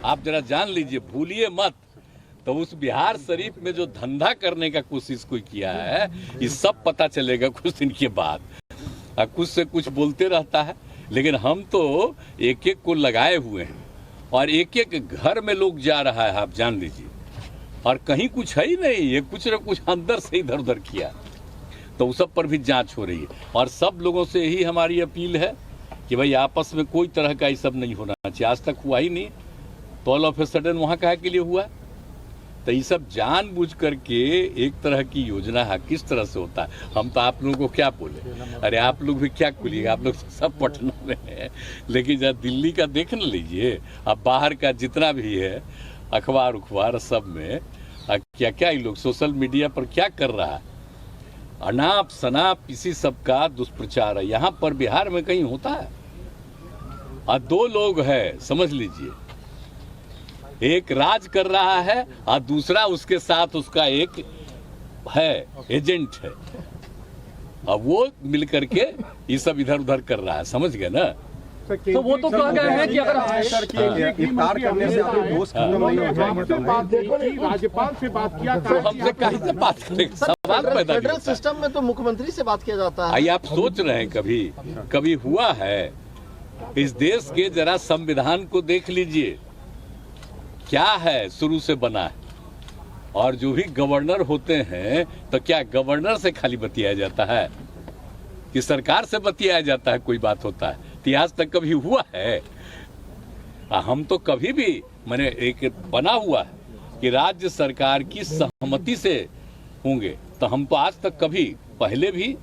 आप जरा जान लीजिए, भूलिए मत। तो उस बिहार शरीफ में जो धंधा करने का कोशिश कोई किया है, ये सब पता चलेगा कुछ दिन के बाद। कुछ से कुछ बोलते रहता है, लेकिन हम तो एक एक को लगाए हुए हैं और एक एक घर में लोग जा रहा है, आप जान लीजिए। और कहीं कुछ है ही नहीं, ये कुछ न कुछ अंदर से इधर उधर किया। तो उस सब पर भी जांच हो रही है और सब लोगों से यही हमारी अपील है कि भाई आपस में कोई तरह का ये सब नहीं होना चाहिए। आज तक हुआ ही नहीं, तो ऑल ऑफ ए सडन वहाँ काहे के लिए हुआ? तो ये सब जानबूझ करके एक तरह की योजना है, किस तरह से होता है। हम तो आप लोगों को क्या बोले, अरे आप लोग भी क्या बोलिएगा, आप लोग सब पटना में हैं, लेकिन जब दिल्ली का देख न लीजिए, अब बाहर का जितना भी है अखबार उखबार सब में क्या क्या ये लोग सोशल मीडिया पर क्या कर रहा है, अनाप शनाप इसी सब का दुष्प्रचार है। यहाँ पर बिहार में कहीं होता है? और दो लोग हैं, समझ लीजिए, एक राज कर रहा है और दूसरा उसके साथ उसका एक है एजेंट है, और वो मिलकर के ये सब इधर उधर कर रहा है, समझ गए ना? तो वो तो कह गए हैं कि अगर इफ्तार करने से आपके दोस्त खत्म नहीं हो जाएंगे। राज्यपाल से बात किया, तो हमसे कहीं से बात करेंगे, सवाल पैदा नहीं फेडरल होता है। सिस्टम में तो मुख्यमंत्री से बात किया जाता है। आइए, आप सोच रहे हैं कभी हुआ है? इस देश के जरा संविधान को देख लीजिए, क्या है शुरू से बना है। और जो भी गवर्नर होते हैं, तो क्या गवर्नर से खाली बतियाया जाता है कि सरकार से बतियाया जाता है? कोई बात होता है? इतिहास तक कभी हुआ है? हम तो कभी भी मैंने एक बना हुआ है कि राज्य सरकार की सहमति से होंगे, तो हम तो आज तक कभी, पहले भी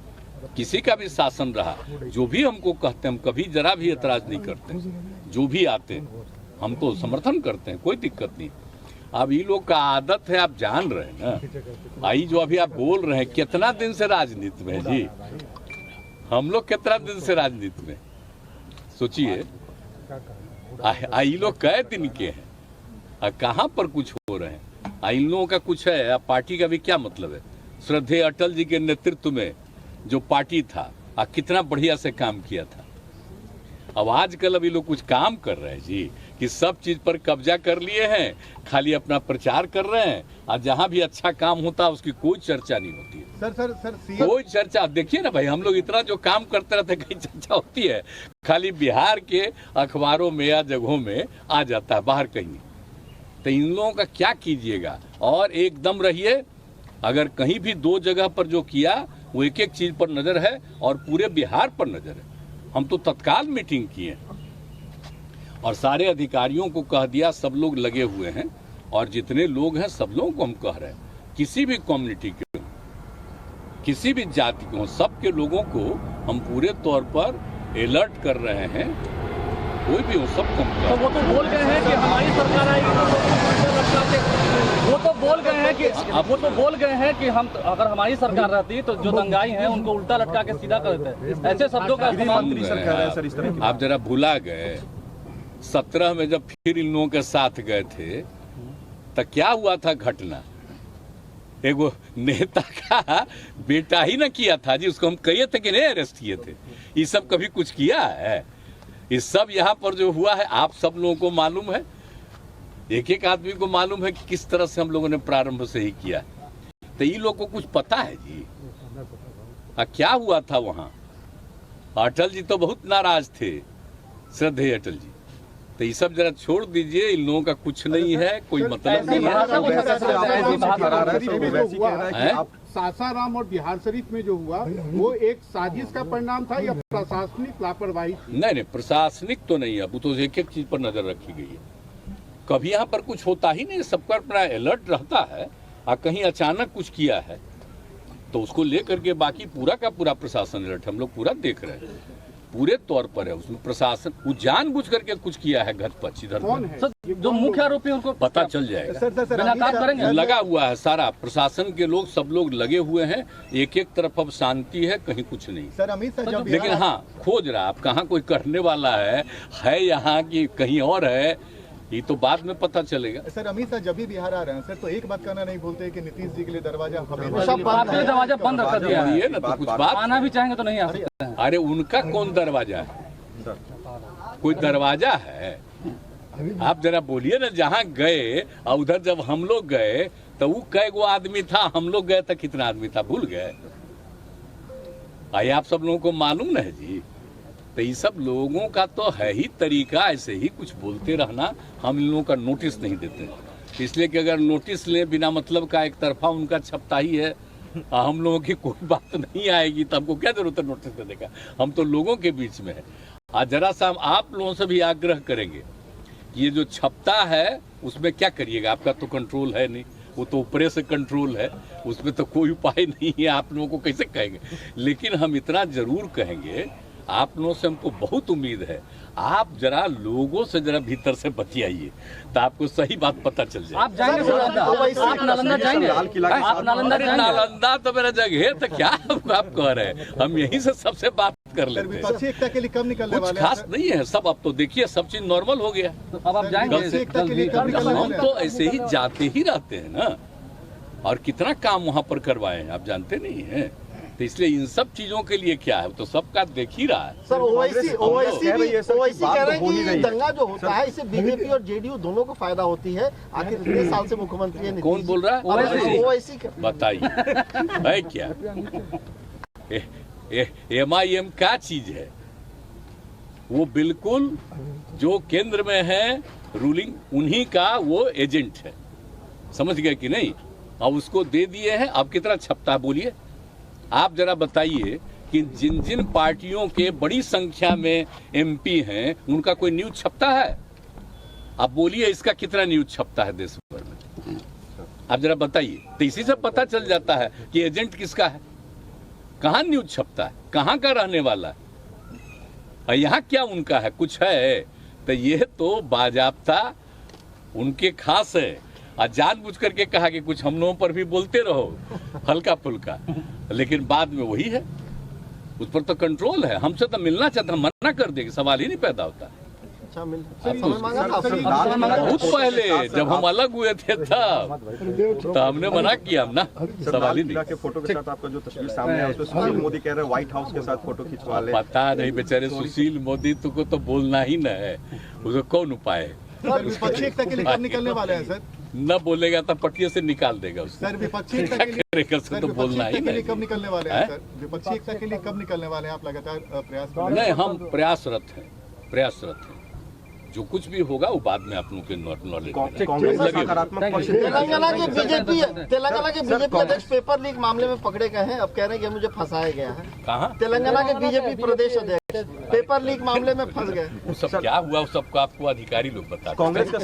किसी का भी शासन रहा, जो भी हमको कहते हैं हम कभी जरा भी एतराज नहीं करते। जो भी आते हैं हम तो समर्थन करते हैं, कोई दिक्कत नहीं। अब ये लोग का आदत है, आप जान रहे हैं ना। आई जो अभी आप बोल रहे हैं, कितना दिन से राजनीति में जी, हम लोग कितना दिन से राजनीति में, सोचिए। ये लोग कई दिन के हैं, कहाँ पर कुछ हो रहे हैं। इन लोगों का कुछ है, अब पार्टी का भी क्या मतलब है? श्रद्धेय अटल जी के नेतृत्व में जो पार्टी था, कितना बढ़िया से काम किया था। अब आजकल अभी लोग कुछ काम कर रहे हैं जी, कि सब चीज पर कब्जा कर लिए हैं, खाली अपना प्रचार कर रहे हैं, और जहां भी अच्छा काम होता है उसकी कोई चर्चा नहीं होती है। सर कोई चर्चा, देखिए ना भाई, हम लोग इतना जो काम करते रहते हैं, कहीं चर्चा होती है? खाली बिहार के अखबारों में या जगहों में आ जाता है, बाहर कहीं नहीं। तो इन लोगों का क्या कीजिएगा। और एकदम रहिए, अगर कहीं भी दो जगह पर जो किया, वो एक एक चीज पर नजर है और पूरे बिहार पर नजर है। हम तो तत्काल मीटिंग किए और सारे अधिकारियों को कह दिया, सब लोग लगे हुए हैं, और जितने लोग हैं सब लोगों को हम कह रहे हैं, किसी भी कम्युनिटी के, किसी भी जाति के हों, सबके लोगों को हम पूरे तौर पर अलर्ट कर रहे हैं। कोई भी हो, सब कम तो वो तो बोल गए हैं कि हमारी सरकार आएगी वो तो बोल गए हैं कि हम, अगर हमारी सरकार रहती तो जो दंगाई हैं उनको उल्टा लटका के सीधा कर देते। ऐसे शब्दों का इस्तेमाल। आप जरा भुला गए, 17 में जब फिर इन लोगों के साथ गए थे, तो क्या हुआ था घटना? एगो नेता का बेटा ही ना किया था जी, उसको हम कहे थे कि नहीं अरेस्ट किए थे। ये सब कभी कुछ किया है? ये सब यहाँ पर जो हुआ है, आप सब लोगों को मालूम है, एक एक आदमी को मालूम है कि किस तरह से हम लोगों ने प्रारंभ से ही किया। तो ये लोग को कुछ पता है जी? क्या हुआ था वहाँ? अटल जी तो बहुत नाराज थे, श्रद्धेय अटल जी। तो ये सब जरा छोड़ दीजिए, इन लोगों का कुछ नहीं है, कोई मतलब नहीं है। सासाराम और बिहार शरीफ में जो हुआ, वो एक साजिश का परिणाम था या प्रशासनिक लापरवाही? नहीं, प्रशासनिक तो नहीं है, वो तो एक एक चीज पर नजर रखी गई है। कभी यहाँ पर कुछ होता ही नहीं, सबका अपना अलर्ट रहता है। कहीं अचानक कुछ किया है तो उसको लेकर के बाकी पूरा का पूरा प्रशासन अलर्ट, हम लोग पूरा देख रहे हैं, पूरे तौर पर है। उसमें प्रशासन वो जानबूझ करके कुछ किया है, घटपच इधर जो मुख्य आरोपी उनको पता चल जाएगा। करेंगे, लगा हुआ है सारा प्रशासन के लोग, सब लोग लगे हुए हैं। एक एक तरफ अब शांति है, कहीं कुछ नहीं। सर अमित शाह जब लेकिन हाँ, खोज रहा, आप कहाँ कोई करने वाला है यहाँ की कहीं और है, ये तो बाद में पता चलेगा। सर अमित शाह जब भी बिहार आ रहे हैं सर, तो एक बात कहना नहीं भूलते कि नीतीश जी के लिए दरवाजा दरवाजा बंद रखा दिया है ना, तो कुछ बात आना भी चाहेंगे तो नहीं आ सकते हैं। अरे उनका कौन दरवाजा है? कोई दरवाजा है? आप जरा बोलिए ना, जहाँ गए और उधर जब हम लोग गए तो वो कै गो आदमी था, हम लोग गए तो कितना आदमी था, भूल गए? आइए, आप सब लोगों को मालूम न है जी। तो ये सब लोगों का तो है ही तरीका, ऐसे ही कुछ बोलते रहना। हम इन लोगों का नोटिस नहीं देते, इसलिए कि अगर नोटिस ले बिना मतलब का एक तरफा उनका छपता ही है, हम लोगों की कोई बात नहीं आएगी तो हमको क्या जरूरत है नोटिस देने का? हम तो लोगों के बीच में है। आज जरा सा हम आप लोगों से भी आग्रह करेंगे, ये जो छपता है उसमें क्या करिएगा? आपका तो कंट्रोल है नहीं, वो तो ऊपरे से कंट्रोल है, उसमें तो कोई उपाय नहीं है। आप लोगों को कैसे कहेंगे? लेकिन हम इतना जरूर कहेंगे, आप लोगों से हमको बहुत उम्मीद है, आप जरा लोगों से जरा भीतर से बतियाइए तो आपको सही बात पता चल जाए। आप जाएंगे नालंदा? आप नालंदा जाएंगे? आप नालंदा जाएंगे? नालंदा तो मेरा जगह है, तो क्या आप कह रहे हैं? हम यहीं से सबसे बात कर लेते हैं। विपक्षी एकता के लिए कब निकलने कुछ वाले खास नहीं है सब। अब तो देखिए सब चीज नॉर्मल हो गया। अब आप जाएंगे? विपक्षी एकता के लिए कब निकलने हम वाले तो ऐसे ही जाते ही रहते हैं ना, और कितना काम वहाँ पर करवाए हैं आप जानते नहीं हैं। तो इसलिए इन सब चीजों के लिए क्या है, तो सबका देख ही रहा है। सर ओवैसी कह रही है सर, ओवैसी बात कह तो रहे हो नहीं हैं रही कि है। दंगा जो होता है इससे बीजेपी और जेडीयू दोनों को फायदा होती है। आखिर इतने साल से मुख्यमंत्री है कौन बोल रहा है? ओवैसी बताइए, है क्या? MIM क्या चीज है? वो बिल्कुल जो केंद्र में है रूलिंग, उन्हीं का वो एजेंट है। समझ गए कि नहीं? अब उसको दे दिए हैं। अब कितना छपता है बोलिए? आप जरा बताइए कि जिन जिन पार्टियों के बड़ी संख्या में MP हैं, उनका कोई न्यूज छपता है? आप बोलिए इसका कितना न्यूज छपता है देश भर में? आप जरा बताइए। तो इसी से पता चल जाता है कि एजेंट किसका है, कहाँ न्यूज छपता है, कहाँ का रहने वाला है, और यहाँ क्या उनका है, कुछ है? तो ये तो बाजाब्ता उनके खास है। और जानबूझ करके कहा कि कुछ हम लोगों पर भी बोलते रहो हल्का फुल्का, लेकिन बाद में वही है, उस पर तो कंट्रोल है। हमसे तो मिलना चाहता, हम मना कर देंगे, सवाल ही नहीं पैदा होता। समय मांगा था आपसे? बहुत पहले जब हम अलग हुए थे तब तो हमने मना किया, हम ना, सवाल ही नहीं। के फोटो के साथ आपका जो तस्वीर सामने है उसमें सुशील मोदी कह रहे हैं व्हाइट हाउस के साथ फोटो खिंचवा ले। पता नहीं बेचारे सुशील मोदी को तो बोलना ही न है, उसको कौन उपाय है? सर विपक्षी एकता के लिए कब निकलने वाले हैं सर? न बोलेगा तो पटिया से निकाल देगा उसको। सर विपक्षी एकता क्या के लिए करेगा? उसको तो बोलना ही के लिए नहीं। कब निकलने वाले हैं सर? विपक्षी एकता के लिए कब निकलने वाले हैं? आप लगातार प्रयास कर रहे हैं। नहीं, हम प्रयासरत हैं, प्रयासरत हैं। जो कुछ भी होगा वो बाद में आप लोगों के नॉलेज कांग्रेस का सकारात्मक पक्ष तेलंगाना के बीजेपी अध्यक्ष पेपर लीक मामले में पकड़े गए हैं। अब कह रहे हैं कि मुझे फंसाया गया है। कहाँ? तेलंगाना के बीजेपी प्रदेश अध्यक्ष पेपर लीक मामले में फंस गए। वो सब क्या हुआ, वो सबको आपको अधिकारी लोग बताते हैं। कांग्रेस का